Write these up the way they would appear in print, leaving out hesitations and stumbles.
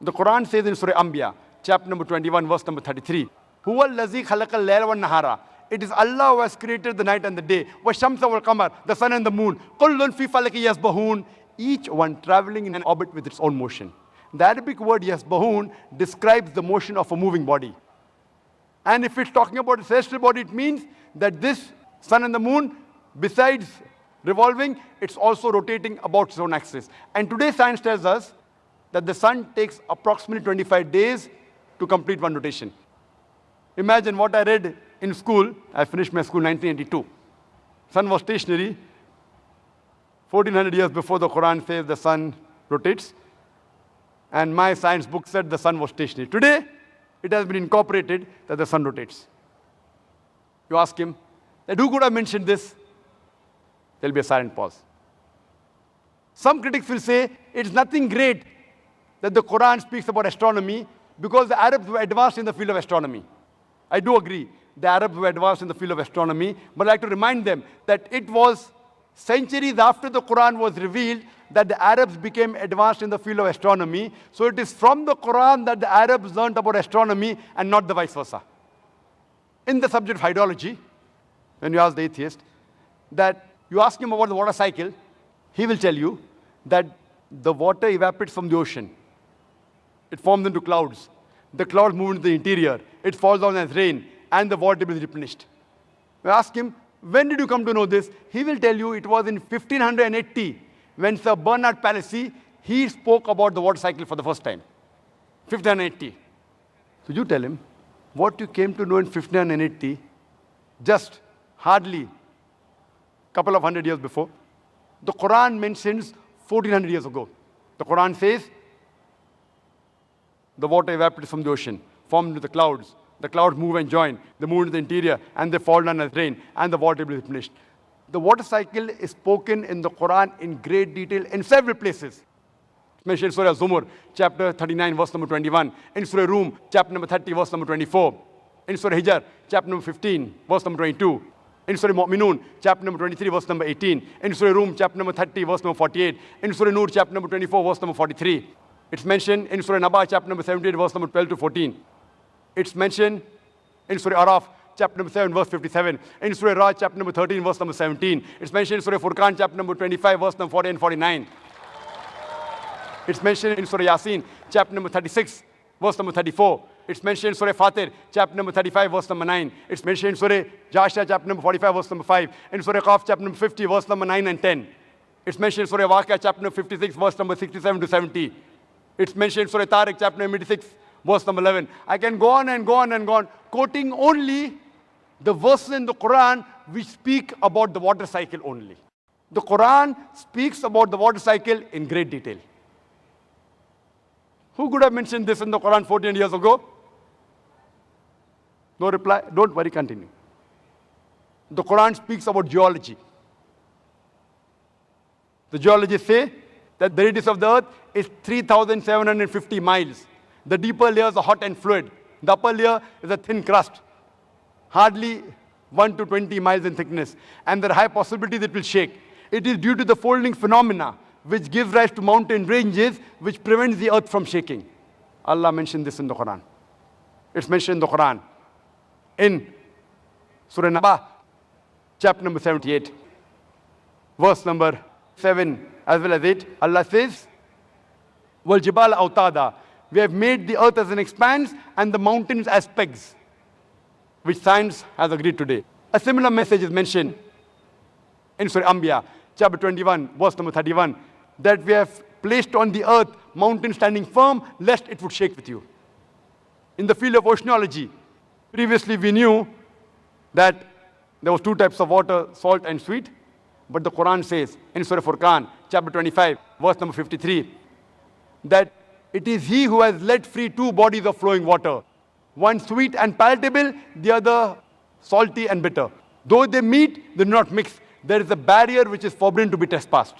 The Quran says in Surah Anbiya, chapter number 21, verse number 33, Huwa allazi khalaqal layla wan nahara. It is Allah who has created the night and the day. Wa shamsa wal qamar, the sun and the moon. Kullun fi falaki yasbahun. Each one traveling in an orbit with its own motion. The Arabic word yasbahun describes the motion of a moving body. And if it's talking about a celestial body, it means that this sun and the moon, besides revolving, it's also rotating about its own axis. And today science tells us that the sun takes approximately 25 days to complete one rotation. Imagine what I read in school. I finished my school in 1982. Sun was stationary. 1400 years before the Quran says the sun rotates. And my science book said the sun was stationary. Today, it has been incorporated that the sun rotates. You ask him, that who could have mentioned this? There'll be a silent pause. Some critics will say it's nothing great that the Quran speaks about astronomy because the Arabs were advanced in the field of astronomy. I do agree, the Arabs were advanced in the field of astronomy, but I'd like to remind them that it was centuries after the Quran was revealed that the Arabs became advanced in the field of astronomy. So it is from the Quran that the Arabs learned about astronomy and not the vice versa. In the subject of hydrology, when you ask the atheist, that you ask him about the water cycle, he will tell you that the water evaporates from the ocean. It forms into clouds. The clouds move into the interior. It falls down as rain, and the water table is replenished. You ask him, when did you come to know this? He will tell you it was in 1580 when Sir Bernard Palissy, he spoke about the water cycle for the first time. 1580. So you tell him what you came to know in 1580, just hardly a couple of hundred years before. The Quran mentions 1400 years ago. The Quran says the water evaporates from the ocean, formed into the clouds. The clouds move and join. They move into the interior, and they fall down as rain, and the water table is replenished. The water cycle is spoken in the Quran in great detail in several places. It's mentioned in Surah Zumur, chapter 39, verse number 21. In Surah Rum, chapter number 30, verse number 24. In Surah Hijr, chapter number 15, verse number 22. In Surah Mu'minun, chapter number 23, verse number 18. In Surah Rum, chapter number 30, verse number 48. In Surah Nur, chapter number 24, verse number 43. It's mentioned in Surah Naba, chapter number 78, verse number 12 to 14. It's mentioned in Surah Araf, chapter number 7, verse 57. In Surah Raj, chapter number 13, verse number 17. It's mentioned in Surah Furqan, chapter number 25, verse number 40 and 49. It's mentioned in Surah Yasin, chapter number 36, verse number 34. It's mentioned in Surah Fatir, chapter number 35, verse number 9. It's mentioned in Surah Jasha, chapter number 45, verse number 5. In Surah Qaf, chapter number 50, verse number 9 and 10. It's mentioned in Surah Waqia, chapter number 56, verse number 67 to 70. It's mentioned in Surah Tariq, chapter number 86, verse number 11. I can go on and go on and go on, quoting only the verses in the Quran which speak about the water cycle only. The Quran speaks about the water cycle in great detail. Who could have mentioned this in the Quran 14 years ago? No reply. Don't worry, continue. The Quran speaks about geology. The geologists say that the radius of the earth is 3,750 miles. The deeper layers are hot and fluid. The upper layer is a thin crust, hardly 1 to 20 miles in thickness. And there are high possibilities it will shake. It is due to the folding phenomena which gives rise to mountain ranges which prevents the earth from shaking. Allah mentioned this in the Quran. It's mentioned in the Quran. In Surah Naba, chapter number 78, verse number 7 as well as 8, Allah says, Wal Jibal Autada. We have made the earth as an expanse and the mountains as pegs, which science has agreed today. A similar message is mentioned in Surah Anbiya, chapter 21, verse number 31, that we have placed on the earth mountains standing firm, lest it would shake with you. In the field of oceanology, previously we knew that there was two types of water, salt and sweet, but the Quran says in Surah Furqan, chapter 25, verse number 53, that it is He who has let free two bodies of flowing water, one sweet and palatable, the other salty and bitter. Though they meet, they do not mix. There is a barrier which is forbidden to be trespassed.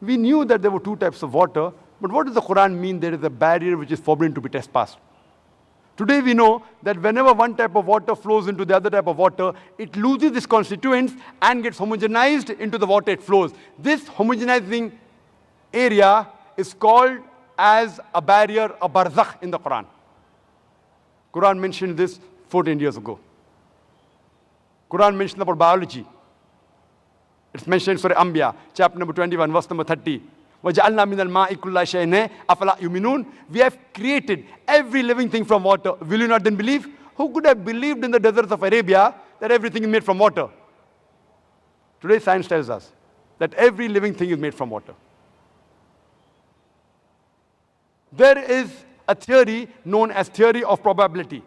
We knew that there were two types of water, but what does the Quran mean there is a barrier which is forbidden to be trespassed? Today we know that whenever one type of water flows into the other type of water, it loses its constituents and gets homogenized into the water it flows. This homogenizing area is called as a barrier, a barzakh in the Quran. Quran mentioned this 14 years ago. Quran mentioned about biology. It's mentioned in Surah Anbiya, chapter number 21, verse number 30. وَجَعَلْنَا مِنَ الْمَاءِ كُلَّ شَيْءٍ أَفَلَا يُؤْمِنُونَ. We have created every living thing from water. Will you not then believe? Who could have believed in the deserts of Arabia that everything is made from water? Today science tells us that every living thing is made from water. There is a theory known as theory of probability.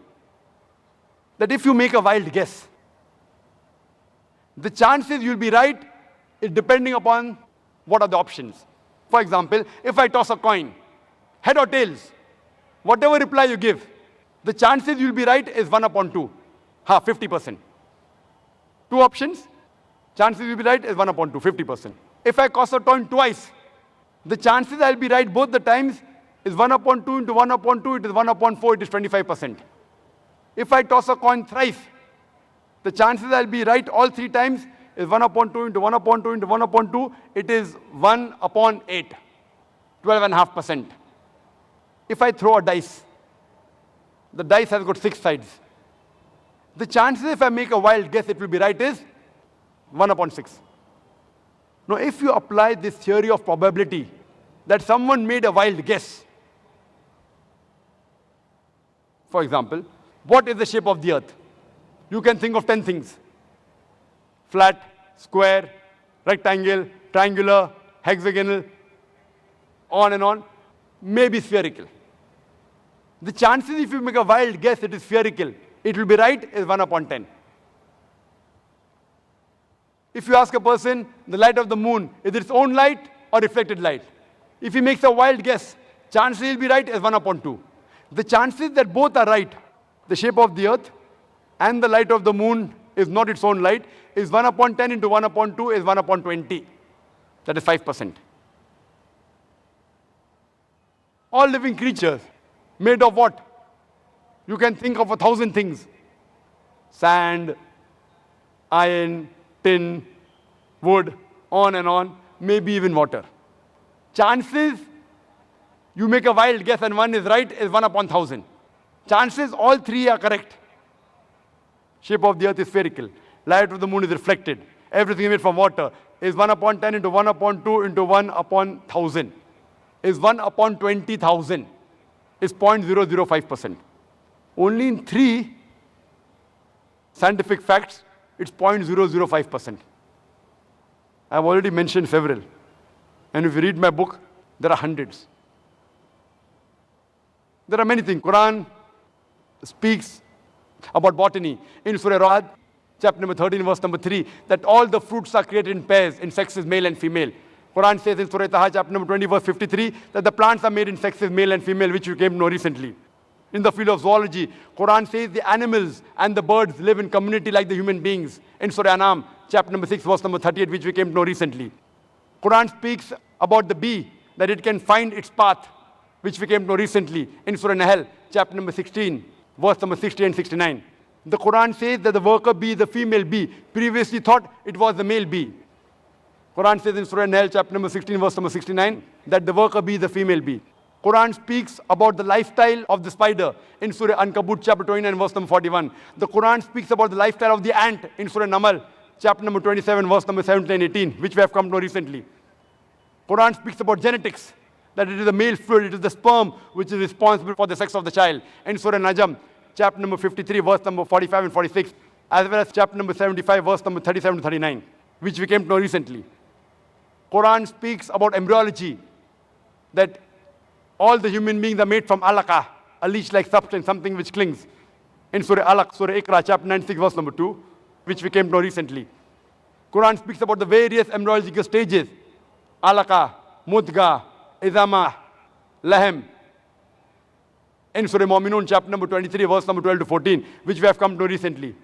That if you make a wild guess, the chances you'll be right is depending upon what are the options. For example, if I toss a coin, head or tails, whatever reply you give, the chances you'll be right is 1 upon 2, 50%. Two options, chances you'll be right is 1 upon 2, 50%. If I toss a coin twice, the chances I'll be right both the times is 1 upon 2 into 1 upon 2, it is 1 upon 4, it is 25%. If I toss a coin thrice, the chances I'll be right all 3 times is 1 upon 2 into 1 upon 2 into 1 upon 2, it is 1 upon 8, 12.5%. If I throw a dice, the dice has got 6 sides. The chances if I make a wild guess it will be right is 1 upon 6. Now if you apply this theory of probability, that someone made a wild guess, for example, what is the shape of the earth? You can think of 10 things. Flat, square, rectangle, triangular, hexagonal, on and on, maybe spherical. The chances if you make a wild guess it is spherical, it will be right is 1 upon 10. If you ask a person, the light of the moon, is it its own light or reflected light? If he makes a wild guess, chances he'll be right is 1 upon 2. The chances that both are right, the shape of the earth and the light of the moon is not its own light, is 1 upon 10 into 1 upon 2 is 1 upon 20. That is 5%. All living creatures made of what? You can think of 1,000 things. Sand, iron, tin, wood, on and on, maybe even water. Chances you make a wild guess and one is right is 1 upon 1,000. Chances all 3 are correct. Shape of the earth is spherical. Light of the moon is reflected. Everything made from water is 1 upon 10 into 1 upon 2 into 1 upon 1,000. Is 1 upon 20,000. Is 0.005%. Only in 3 scientific facts, it's 0.005%. I've already mentioned several. And if you read my book, there are hundreds. There are many things. Quran speaks about botany. In Surah Ra'd, chapter number 13, verse number 3, that all the fruits are created in pairs, in sexes male and female. Quran says in Surah Taha, chapter number 20, verse 53, that the plants are made in sexes male and female, which you came to know recently. In the field of zoology, Quran says the animals and the birds live in community like the human beings. In Surah Anam, chapter number 6, verse number 38, which we came to know recently. Quran speaks about the bee, that it can find its path, which we came to know recently. In Surah Nahl, chapter number 16, verse number 60 and 69. The Quran says that the worker bee, the female bee, previously thought it was the male bee. Quran says in Surah Nahl, chapter number 16, verse number 69, that the worker bee is the female bee. Quran speaks about the lifestyle of the spider in Surah Ankabut, chapter 29, verse number 41. The Quran speaks about the lifestyle of the ant in Surah Namal, chapter number 27, verse number 17 and 18, which we have come to know recently. Quran speaks about genetics, that it is the male fluid, it is the sperm which is responsible for the sex of the child. In Surah Najm, chapter number 53, verse number 45 and 46, as well as chapter number 75, verse number 37 to 39, which we came to know recently. Quran speaks about embryology, that all the human beings are made from alaqa, a leech-like substance, something which clings. In Surah Alaq, Surah Iqra, chapter 96, verse number 2, which we came to know recently. Quran speaks about the various embryological stages, alaqa, mudga, izama, lahem. In Surah Mu'minun, chapter number 23, verse number 12 to 14, which we have come to know recently.